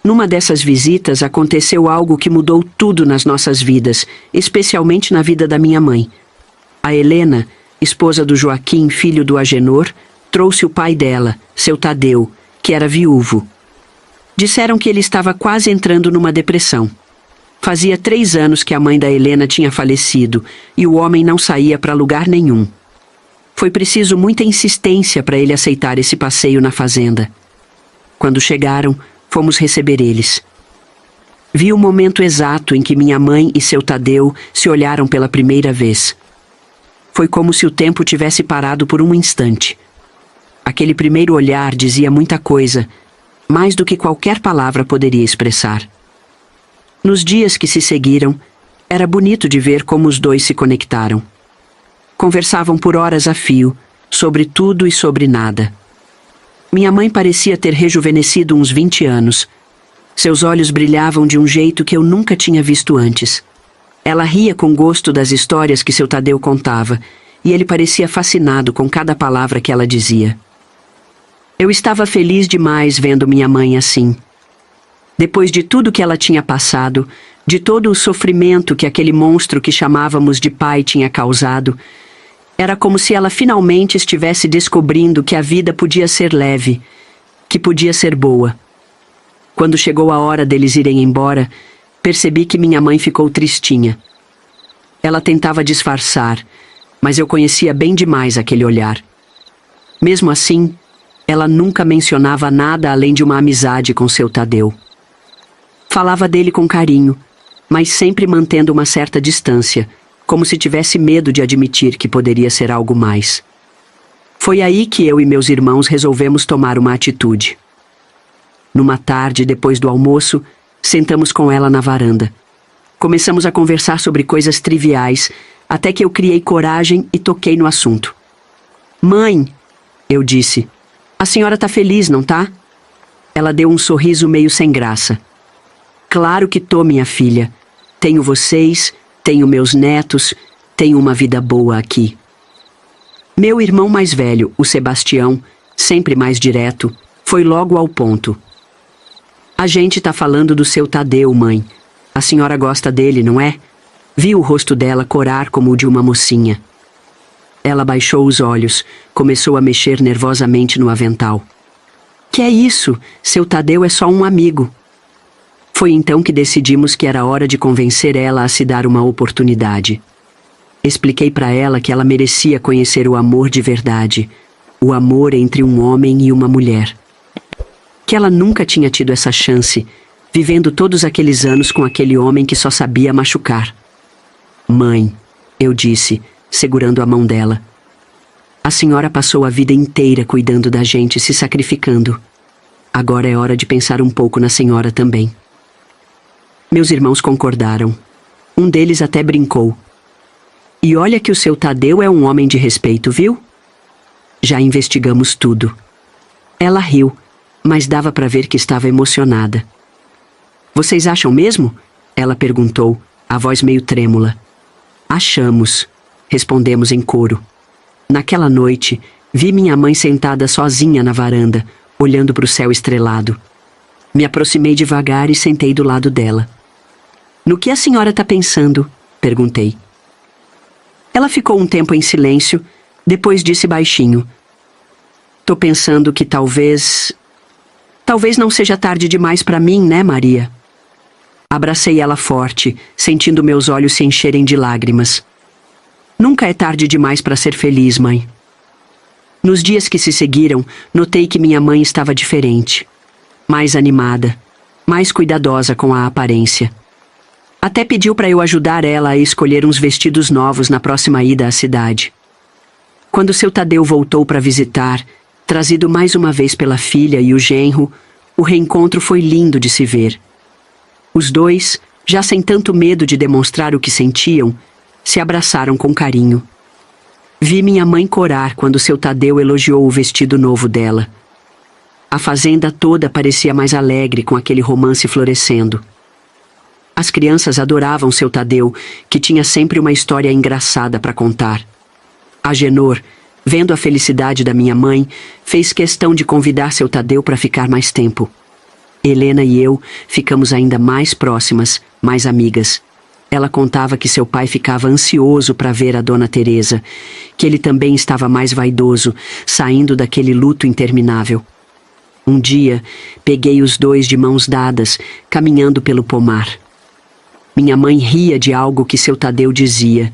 Numa dessas visitas aconteceu algo que mudou tudo nas nossas vidas, especialmente na vida da minha mãe. A Helena, esposa do Joaquim, filho do Agenor, trouxe o pai dela, seu Tadeu, que era viúvo. Disseram que ele estava quase entrando numa depressão. Fazia 3 anos que a mãe da Helena tinha falecido e o homem não saía para lugar nenhum. Foi preciso muita insistência para ele aceitar esse passeio na fazenda. Quando chegaram, fomos receber eles. Vi o momento exato em que minha mãe e seu Tadeu se olharam pela primeira vez. Foi como se o tempo tivesse parado por um instante. Aquele primeiro olhar dizia muita coisa, mais do que qualquer palavra poderia expressar. Nos dias que se seguiram, era bonito de ver como os dois se conectaram. Conversavam por horas a fio, sobre tudo e sobre nada. Minha mãe parecia ter rejuvenescido uns 20 anos. Seus olhos brilhavam de um jeito que eu nunca tinha visto antes. Ela ria com gosto das histórias que seu Tadeu contava, e ele parecia fascinado com cada palavra que ela dizia. Eu estava feliz demais vendo minha mãe assim. Depois de tudo que ela tinha passado, de todo o sofrimento que aquele monstro que chamávamos de pai tinha causado, era como se ela finalmente estivesse descobrindo que a vida podia ser leve, que podia ser boa. Quando chegou a hora deles irem embora, percebi que minha mãe ficou tristinha. Ela tentava disfarçar, mas eu conhecia bem demais aquele olhar. Mesmo assim, ela nunca mencionava nada além de uma amizade com seu Tadeu. Falava dele com carinho, mas sempre mantendo uma certa distância, como se tivesse medo de admitir que poderia ser algo mais. Foi aí que eu e meus irmãos resolvemos tomar uma atitude. Numa tarde, depois do almoço, sentamos com ela na varanda. Começamos a conversar sobre coisas triviais, até que eu criei coragem e toquei no assunto. "Mãe", eu disse, "a senhora tá feliz, não tá?" Ela deu um sorriso meio sem graça. "Claro que tô, minha filha. Tenho vocês, tenho meus netos, tenho uma vida boa aqui." Meu irmão mais velho, o Sebastião, sempre mais direto, foi logo ao ponto. "A gente tá falando do seu Tadeu, mãe. A senhora gosta dele, não é?" Vi o rosto dela corar como o de uma mocinha. Ela baixou os olhos, começou a mexer nervosamente no avental. "Que é isso? Seu Tadeu é só um amigo." Foi então que decidimos que era hora de convencer ela a se dar uma oportunidade. Expliquei para ela que ela merecia conhecer o amor de verdade, o amor entre um homem e uma mulher. Que ela nunca tinha tido essa chance, vivendo todos aqueles anos com aquele homem que só sabia machucar. "Mãe", eu disse, segurando a mão dela, "a senhora passou a vida inteira cuidando da gente, se sacrificando. Agora é hora de pensar um pouco na senhora também." Meus irmãos concordaram. Um deles até brincou. "E olha que o seu Tadeu é um homem de respeito, viu?" Já investigamos tudo. Ela riu, mas dava para ver que estava emocionada. "Vocês acham mesmo?" ela perguntou, a voz meio trêmula. "Achamos", respondemos em coro. Naquela noite, vi minha mãe sentada sozinha na varanda, olhando para o céu estrelado. Me aproximei devagar e sentei do lado dela. "No que a senhora está pensando?" perguntei. Ela ficou um tempo em silêncio, depois disse baixinho: "Tô pensando que talvez não seja tarde demais para mim, né, Maria?" Abracei ela forte, sentindo meus olhos se encherem de lágrimas. Nunca é tarde demais para ser feliz, mãe. Nos dias que se seguiram, notei que minha mãe estava diferente. Mais animada, mais cuidadosa com a aparência. Até pediu para eu ajudar ela a escolher uns vestidos novos na próxima ida à cidade. Quando seu Tadeu voltou para visitar, trazido mais uma vez pela filha e o genro, o reencontro foi lindo de se ver. Os dois, já sem tanto medo de demonstrar o que sentiam, se abraçaram com carinho. Vi minha mãe corar quando seu Tadeu elogiou o vestido novo dela. A fazenda toda parecia mais alegre com aquele romance florescendo. As crianças adoravam seu Tadeu, que tinha sempre uma história engraçada para contar. Agenor, vendo a felicidade da minha mãe, fez questão de convidar seu Tadeu para ficar mais tempo. Helena e eu ficamos ainda mais próximas, mais amigas. Ela contava que seu pai ficava ansioso para ver a dona Teresa, que ele também estava mais vaidoso, saindo daquele luto interminável. Um dia, peguei os dois de mãos dadas, caminhando pelo pomar. Minha mãe ria de algo que seu Tadeu dizia,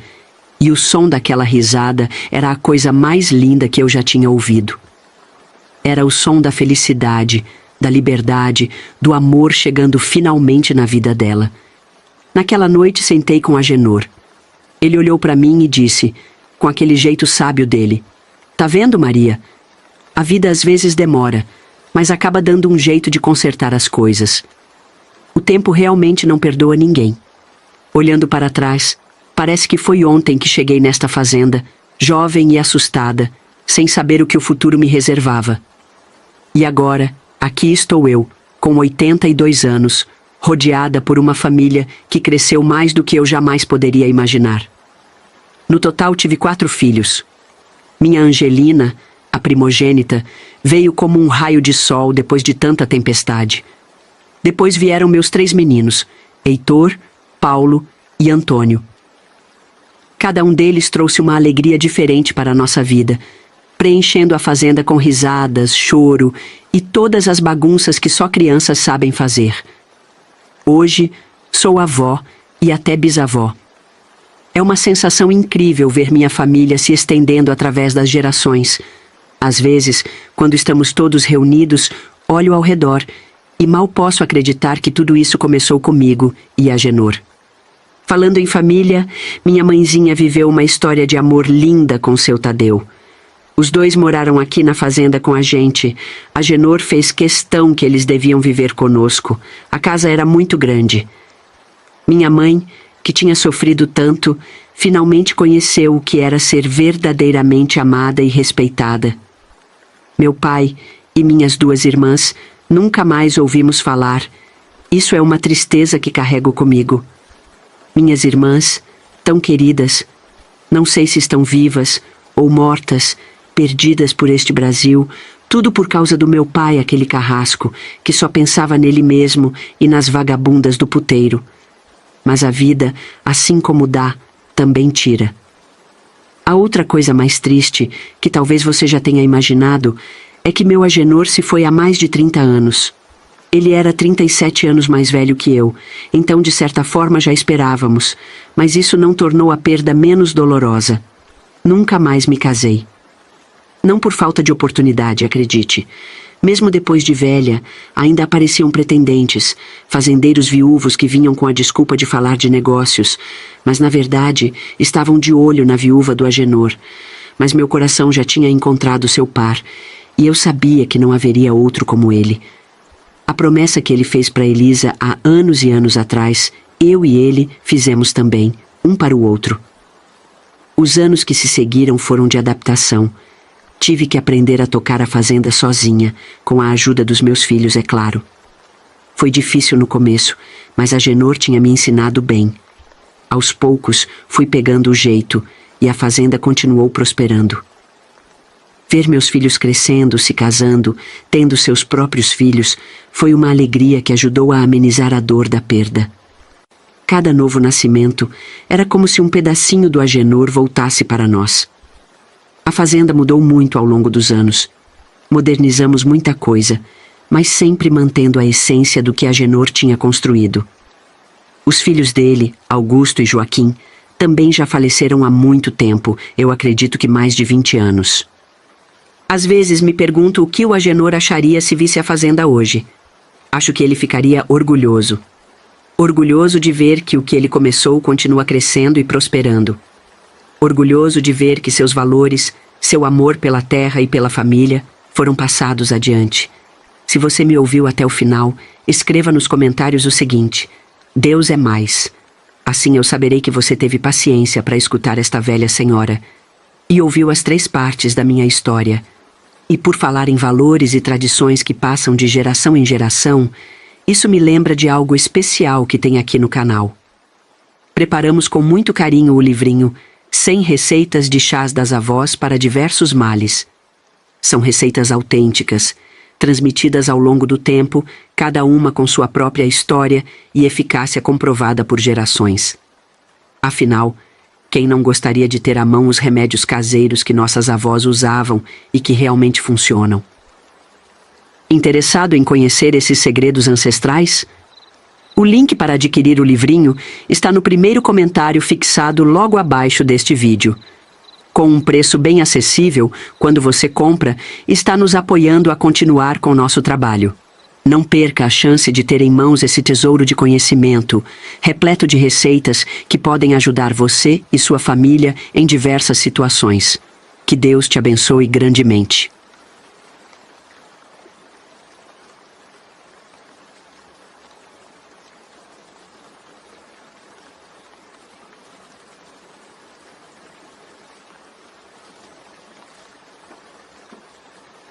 e o som daquela risada era a coisa mais linda que eu já tinha ouvido. Era o som da felicidade, da liberdade, do amor chegando finalmente na vida dela. Naquela noite sentei com Agenor. Ele olhou para mim e disse, com aquele jeito sábio dele: "Tá vendo, Maria? A vida às vezes demora, mas acaba dando um jeito de consertar as coisas. O tempo realmente não perdoa ninguém. Olhando para trás, parece que foi ontem que cheguei nesta fazenda, jovem e assustada, sem saber o que o futuro me reservava. E agora, aqui estou eu, com 82 anos, rodeada por uma família que cresceu mais do que eu jamais poderia imaginar. No total tive 4 filhos. Minha Angelina, a primogênita, veio como um raio de sol depois de tanta tempestade. Depois vieram meus 3 meninos, Heitor, Paulo e Antônio. Cada um deles trouxe uma alegria diferente para a nossa vida, preenchendo a fazenda com risadas, choro e todas as bagunças que só crianças sabem fazer. Hoje, sou avó e até bisavó. É uma sensação incrível ver minha família se estendendo através das gerações. Às vezes, quando estamos todos reunidos, olho ao redor e mal posso acreditar que tudo isso começou comigo e Agenor. Falando em família, minha mãezinha viveu uma história de amor linda com seu Tadeu. Os dois moraram aqui na fazenda com a gente. Agenor fez questão que eles deviam viver conosco. A casa era muito grande. Minha mãe, que tinha sofrido tanto, finalmente conheceu o que era ser verdadeiramente amada e respeitada. Meu pai e minhas 2 irmãs nunca mais ouvimos falar. Isso é uma tristeza que carrego comigo. Minhas irmãs, tão queridas, não sei se estão vivas ou mortas, perdidas por este Brasil, tudo por causa do meu pai, aquele carrasco, que só pensava nele mesmo e nas vagabundas do puteiro. Mas a vida, assim como dá, também tira. A outra coisa mais triste, que talvez você já tenha imaginado, é que meu Agenor se foi há mais de 30 anos. Ele era 37 anos mais velho que eu, então de certa forma já esperávamos, mas isso não tornou a perda menos dolorosa. Nunca mais me casei. Não por falta de oportunidade, acredite. Mesmo depois de velha, ainda apareciam pretendentes, fazendeiros viúvos que vinham com a desculpa de falar de negócios, mas na verdade estavam de olho na viúva do Agenor. Mas meu coração já tinha encontrado seu par, e eu sabia que não haveria outro como ele. A promessa que ele fez para Elisa há anos e anos atrás, eu e ele fizemos também, um para o outro. Os anos que se seguiram foram de adaptação. Tive que aprender a tocar a fazenda sozinha, com a ajuda dos meus filhos, é claro. Foi difícil no começo, mas Agenor tinha me ensinado bem. Aos poucos, fui pegando o jeito, e a fazenda continuou prosperando. Ver meus filhos crescendo, se casando, tendo seus próprios filhos, foi uma alegria que ajudou a amenizar a dor da perda. Cada novo nascimento era como se um pedacinho do Agenor voltasse para nós. A fazenda mudou muito ao longo dos anos. Modernizamos muita coisa, mas sempre mantendo a essência do que Agenor tinha construído. Os filhos dele, Augusto e Joaquim, também já faleceram há muito tempo, eu acredito que mais de 20 anos. Às vezes me pergunto o que o Agenor acharia se visse a fazenda hoje. Acho que ele ficaria orgulhoso. Orgulhoso de ver que o que ele começou continua crescendo e prosperando. Orgulhoso de ver que seus valores, seu amor pela terra e pela família foram passados adiante. Se você me ouviu até o final, escreva nos comentários o seguinte: Deus é mais. Assim eu saberei que você teve paciência para escutar esta velha senhora e ouviu as 3 partes da minha história. E por falar em valores e tradições que passam de geração em geração, isso me lembra de algo especial que tem aqui no canal. Preparamos com muito carinho o livrinho 100 receitas de chás das avós para diversos males. São receitas autênticas, transmitidas ao longo do tempo, cada uma com sua própria história e eficácia comprovada por gerações. Afinal, quem não gostaria de ter à mão os remédios caseiros que nossas avós usavam e que realmente funcionam? Interessado em conhecer esses segredos ancestrais? O link para adquirir o livrinho está no primeiro comentário fixado logo abaixo deste vídeo. Com um preço bem acessível, quando você compra, está nos apoiando a continuar com nosso trabalho. Não perca a chance de ter em mãos esse tesouro de conhecimento, repleto de receitas que podem ajudar você e sua família em diversas situações. Que Deus te abençoe grandemente.